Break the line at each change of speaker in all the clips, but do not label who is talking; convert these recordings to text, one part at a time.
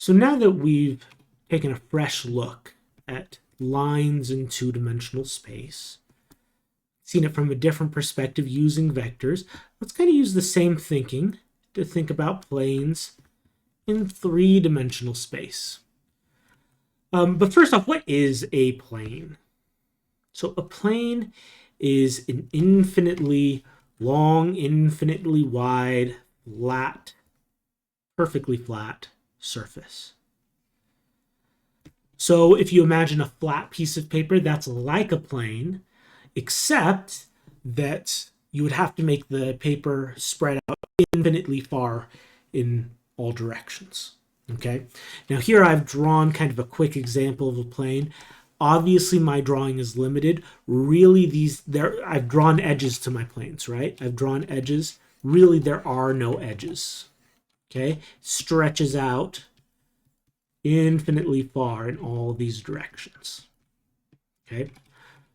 So now that we've taken a fresh look at lines in two-dimensional space, seen it from a different perspective using vectors, let's kind of use the same thinking to think about planes in three-dimensional space. But first off, what is a plane? So a plane is an infinitely long, infinitely wide, flat, perfectly flat surface. So if you imagine a flat piece of paper, that's like a plane, except that you would have to make the paper spread out infinitely far in all directions. Okay, now here I've drawn kind of a quick example of a plane. Obviously my drawing is limited. Really I've drawn edges to my planes, right? I've drawn edges. Really there are no edges. Okay, stretches out infinitely far in all these directions. Okay,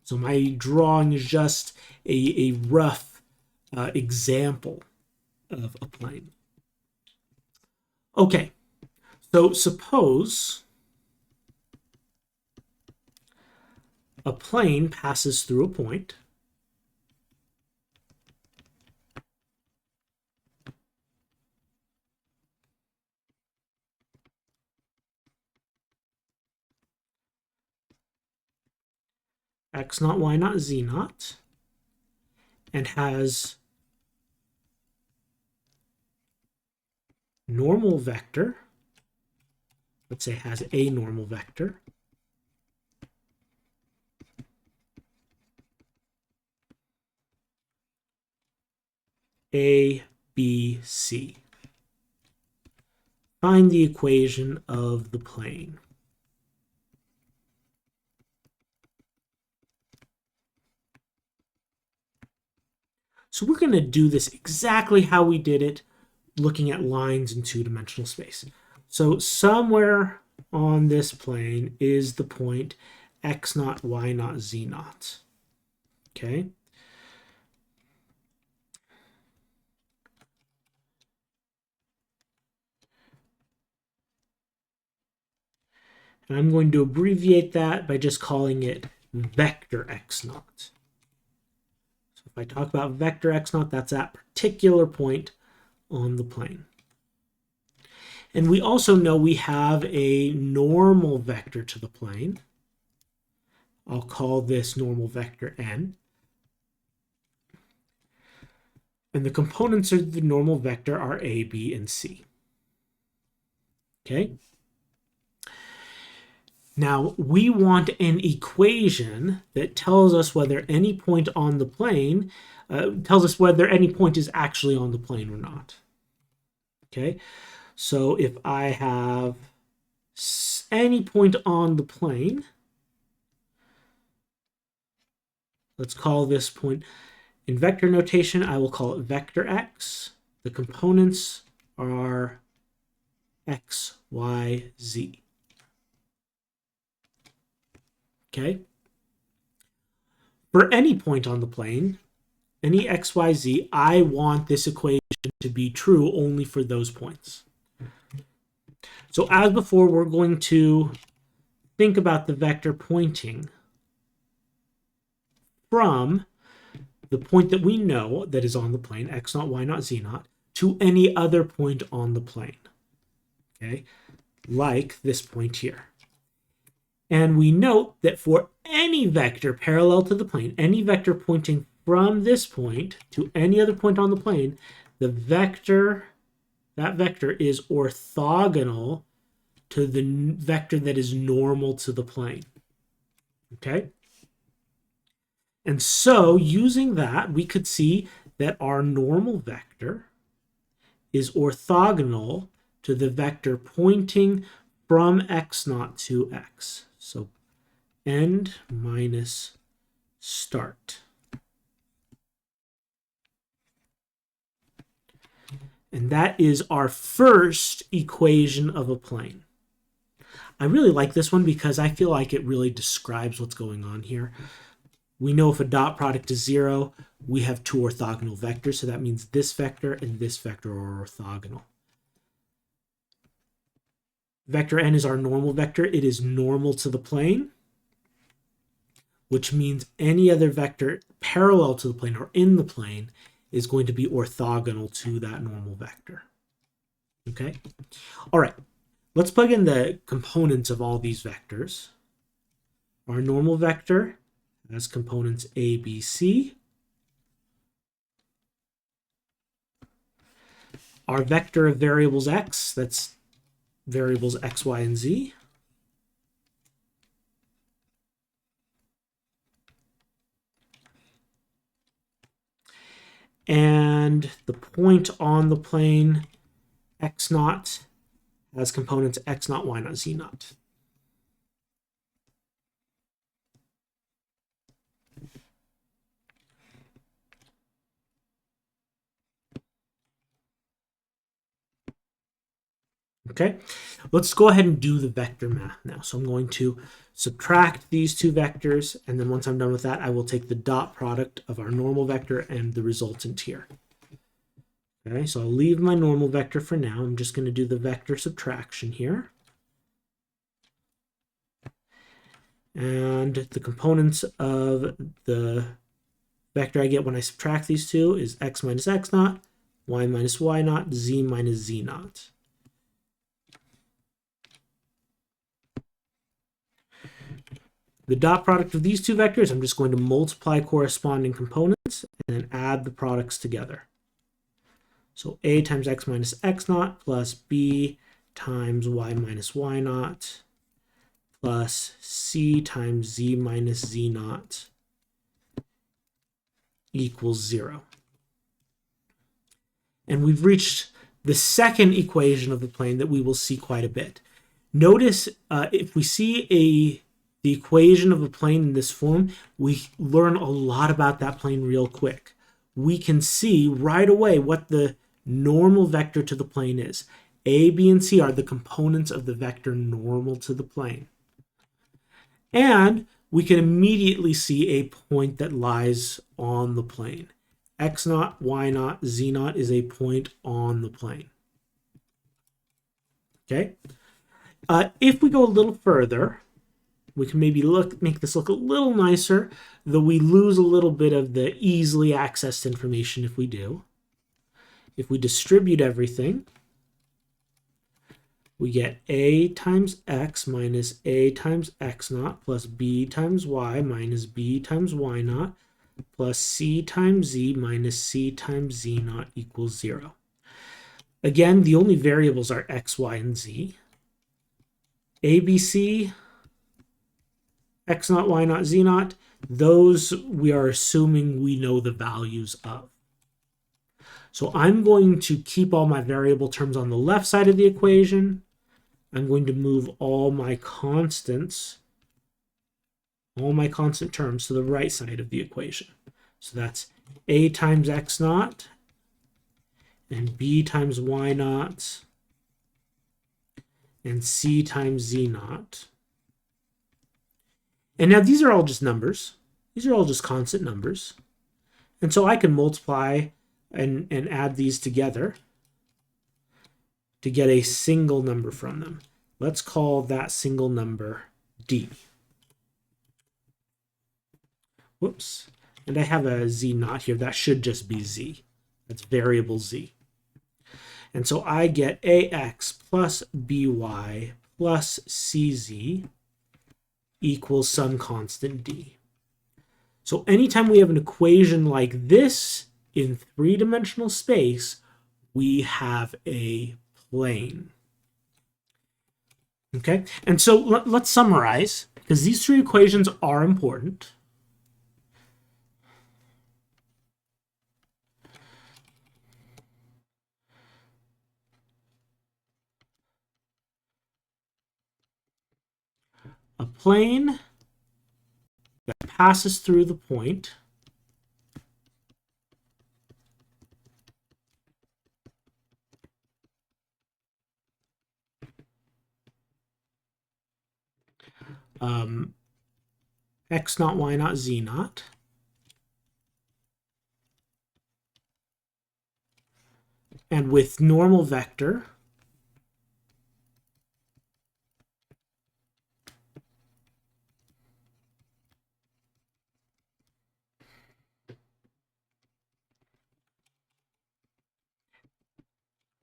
so my drawing is just a rough example of a plane. Okay, so suppose a plane passes through a point. X naught, Y naught, Z naught, and has normal vector. Let's say has a normal vector. A, B, C. Find the equation of the plane. So we're going to do this exactly how we did it looking at lines in two-dimensional space. So somewhere on this plane is the point X naught, Y naught, Z naught. Okay. And I'm going to abbreviate that by just calling it vector X naught. So if I talk about vector X naught, that's that particular point on the plane. And we also know we have a normal vector to the plane. I'll call this normal vector n. And the components of the normal vector are a, b, and c. Okay? Now, we want an equation that tells us whether any point on the plane, tells us whether any point is actually on the plane or not. Okay? So if I have any point on the plane, let's call this point, in vector notation, I will call it vector x. The components are x, y, z. Okay? For any point on the plane, any x, y, z, I want this equation to be true only for those points. So as before, we're going to think about the vector pointing from the point that we know that is on the plane, x naught, y naught, z naught, to any other point on the plane. Okay, like this point here. And we note that for any vector parallel to the plane, any vector pointing from this point to any other point on the plane, the vector, that vector is orthogonal to the vector that is normal to the plane. Okay? And so using that, we could see that our normal vector is orthogonal to the vector pointing from x naught to x. So end minus start. And that is our first equation of a plane. I really like this one because I feel like it really describes what's going on here. We know if a dot product is 0, we have two orthogonal vectors. So that means this vector and this vector are orthogonal. Vector n is our normal vector. It is normal to the plane, which means any other vector parallel to the plane or in the plane is going to be orthogonal to that normal vector. Okay? All right. Let's plug in the components of all these vectors. Our normal vector has components a, b, c. Our vector of variables x, that's variables x, y, and z. And the point on the plane x naught has components x naught, y naught, z naught. Okay, let's go ahead and do the vector math now. So I'm going to subtract these two vectors, and then once I'm done with that, I will take the dot product of our normal vector and the resultant here. Okay, so I'll leave my normal vector for now. I'm just going to do the vector subtraction here. And the components of the vector I get when I subtract these two is x minus x naught, y minus y naught, z minus z naught. The dot product of these two vectors, I'm just going to multiply corresponding components and then add the products together. So a times x minus x naught plus b times y minus y naught plus c times z minus z naught equals 0. And we've reached the second equation of the plane that we will see quite a bit. Notice if we see the equation of a plane in this form, we learn a lot about that plane real quick. We can see right away what the normal vector to the plane is. A, B, and C are the components of the vector normal to the plane. And we can immediately see a point that lies on the plane. X naught, y naught, z naught is a point on the plane. Okay? If we go a little further, we can maybe make this look a little nicer, though we lose a little bit of the easily accessed information if we do. If we distribute everything, we get a times x minus a times x naught plus b times y minus b times y naught plus c times z minus c times z naught equals 0. Again, the only variables are x, y, and z. A, B, C, x naught, y naught, z naught, those we are assuming we know the values of. So I'm going to keep all my variable terms on the left side of the equation. I'm going to move all my constant terms to the right side of the equation. So that's a times x naught and b times y naught and c times z naught. And now these are all just numbers. These are all just constant numbers. And so I can multiply and add these together to get a single number from them. Let's call that single number d. Whoops. And I have a z naught here. That should just be z. That's variable z. And so I get ax plus by plus cz equals some constant d. So anytime we have an equation like this in three-dimensional space, we have a plane. Okay, and so let's summarize, because these three equations are important. A plane that passes through the point x naught, y naught, z naught, and with normal vector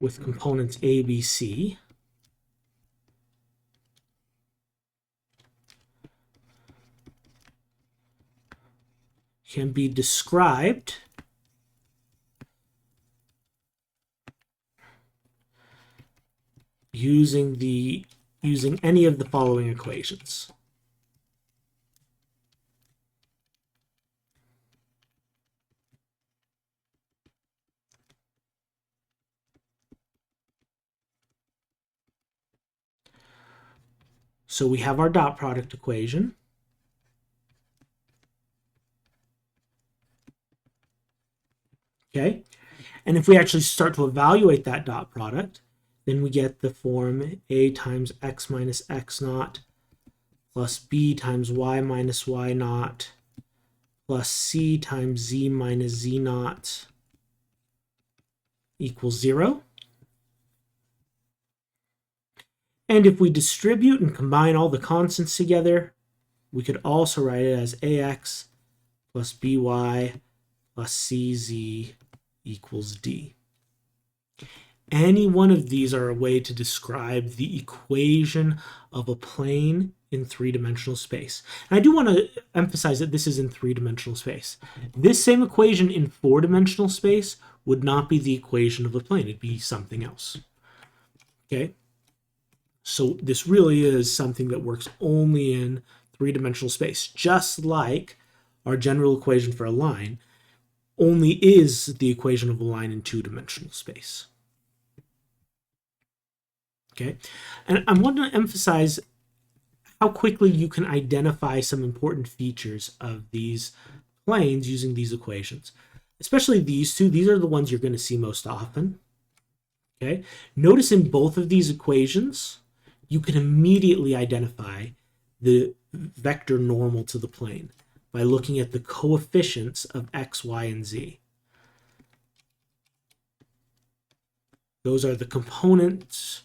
with components A, B, C can be described using any of the following equations. So we have our dot product equation. Okay, and if we actually start to evaluate that dot product, then we get the form A times x minus x naught plus B times y minus y naught plus C times z minus z naught equals 0. And if we distribute and combine all the constants together, we could also write it as ax plus by plus cz equals d. Any one of these are a way to describe the equation of a plane in three-dimensional space. And I do want to emphasize that this is in three-dimensional space. This same equation in four-dimensional space would not be the equation of a plane. It'd be something else. Okay? So this really is something that works only in three-dimensional space, just like our general equation for a line only is the equation of a line in two-dimensional space. Okay, and I want to emphasize how quickly you can identify some important features of these planes using these equations, especially these two. These are the ones you're going to see most often. Okay, notice in both of these equations, you can immediately identify the vector normal to the plane by looking at the coefficients of x, y, and z. Those are the components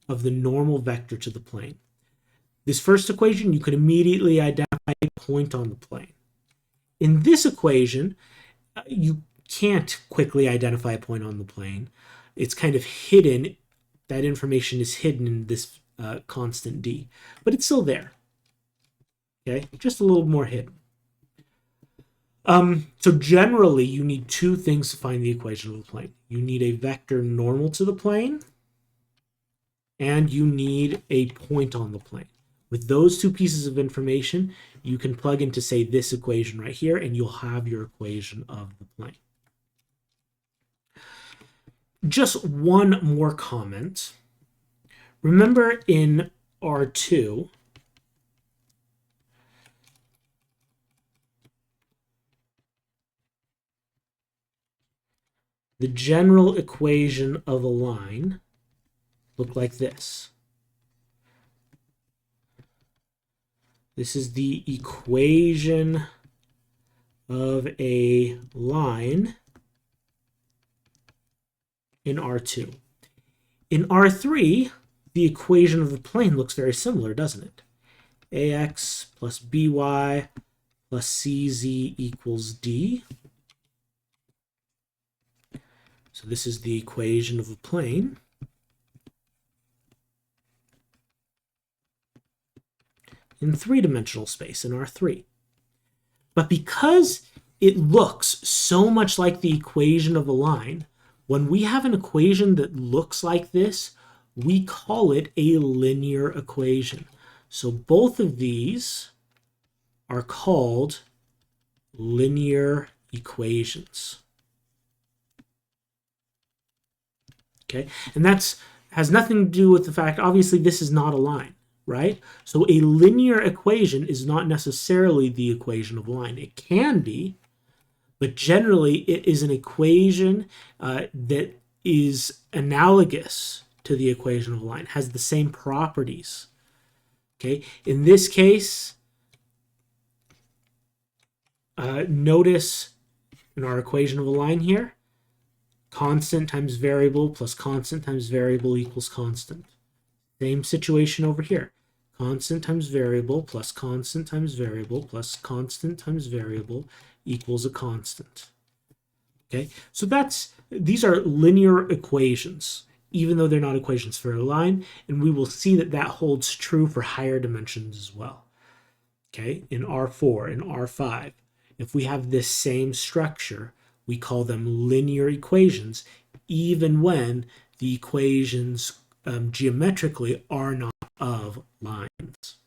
of the normal vector to the plane. This first equation, you could immediately identify a point on the plane. In this equation, you can't quickly identify a point on the plane. It's kind of hidden. That information is hidden in this constant d, but it's still there. Okay, just a little more hidden. So generally, you need two things to find the equation of the plane. You need a vector normal to the plane, and you need a point on the plane. With those two pieces of information, you can plug into, say, this equation right here, and you'll have your equation of the plane. Just one more comment. Remember in R2, the general equation of a line looked like this. This is the equation of a line in R2. In R3, the equation of the plane looks very similar, doesn't it? Ax plus by plus cz equals d. So this is the equation of a plane. In three-dimensional space in R3. But because it looks so much like the equation of a line, when we have an equation that looks like this, we call it a linear equation. So both of these are called linear equations. Okay, and that's has nothing to do with the fact, obviously, this is not a line. Right? So a linear equation is not necessarily the equation of a line. It can be, but generally it is an equation that is analogous to the equation of a line, has the same properties. Okay, in this case, notice in our equation of a line here, constant times variable plus constant times variable equals constant. Same situation over here. Constant times variable plus constant times variable plus constant times variable equals a constant. Okay, so these are linear equations, even though they're not equations for a line, and we will see that that holds true for higher dimensions as well. Okay, in R4 and R5, if we have this same structure, we call them linear equations, even when the equations geometrically are not of lines.